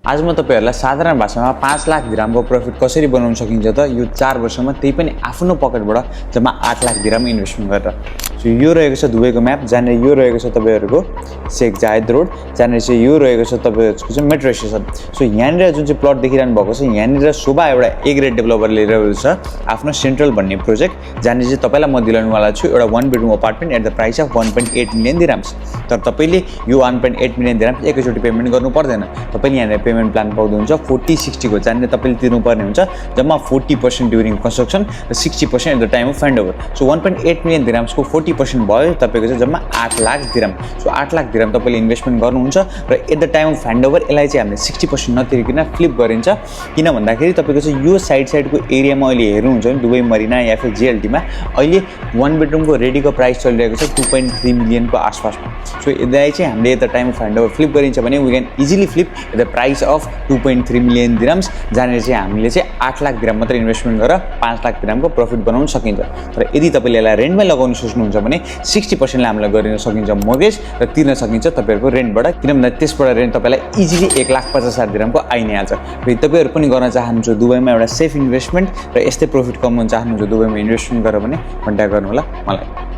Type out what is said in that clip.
आज म तपाईहरुलाई साधारण भाषामा 5 लाख दिरहमको प्रॉफिट कसरी बनाउन सकिन्छ त यो 4 वर्षमा त्यही पनि आफ्नो पकेटबाट जम्मा 8 लाख दिरहम इन्भेस्टमेन्ट गरेर। सो यो रहेको छ दुबईको म्याप, जहाँनेर यो रहेको छ तपाईहरुको शेख जायद रोड, जहाँनेर चाहिँ यो रहेको छ तपाईहरुको चाहिँ मेट्रो स्टेसन। सो यहाँनेर जुन चाहिँ प्लट देखिरहनु भएको छ, यहाँनेर शोभा एउटा ए ग्रेड डेभलपर लिइरहेको छ आफ्नो सेन्ट्रल भन्ने प्रोजेक्ट, जहाँनेर चाहिँ तपाईलाई म दिलाउनु वाला छु एउटा 1 bedroom apartment at the price of 1.8 million dirhams. तर तपाईले यो 1.8 मिलियन दिरहम्स एकैचोटी पेमेन्ट गर्नु पर्दैन। तपाईले यहाँ पेमेन्ट प्लान पाउँनुहुन्छ 40-60 को, जहाँनेर तपाईले तिर्नुपर्ने हुन्छ जम्मा 40% ड्युरिङ कन्स्ट्रक्सन र 60% at the time of handover. So 1.8 million दिरहम्सको 40% भयो तपाईको चाहिँ जम्मा 8 lakh dirham. So 8 lakh dirham तपाईले इन्भेस्टमेन्ट गर्नुहुन्छ र at the time of handover यसलाई चाहिँ हामीले 60% नतिरिकन फ्लिप गरिन्छ। किन भन्दाखेरि तपाईको चाहिँ यो साइडको एरियामा अहिले हेर्नुहुन्छ भने दुबई मरिना या फिर जेएलटीमा अहिले 1 बेडरुमको रेडीको प्राइस चलिरहेको छ 2.3 मिलियनको आसपासमा। सो यसलाई चाहिँ हामीले at the time of handover flip गरिन्छ भने we can easily flip at the price of 2.3 million dirhams, जहाँनेर चाहिँ हामीले चाहिँ 8 लाख दिरहम मात्र इन्भेस्टमेन्ट गरेर 5 लाख दिरहमको प्रॉफिट बनाउन सकिन्छ। तर यदि तपाईले यसलाई रेन्टमै लगाउन सोच्नुहुन्छ भने 60% ले हामीलाई गरिन सकिन्छ मोर्गेज र तिर्न सकिन्छ तपाईहरुको रेन्टबाट। किन भन्दा त्यसबाट रेन्ट तपाईलाई इजिली 1,50,000 दिरहमको आइ नै हाल्छ। फेरि तपाईहरु पनि गर्न चाहनुहुन्छ दुबईमा एउटा सेफ इन्भेस्टमेन्ट र यस्तै प्रॉफिट कमाउन चाहनुहुन्छ दुबईमा इन्भेस्टमेन्ट गरेर भने कन्ट्याक्ट गर्नु होला मलाई।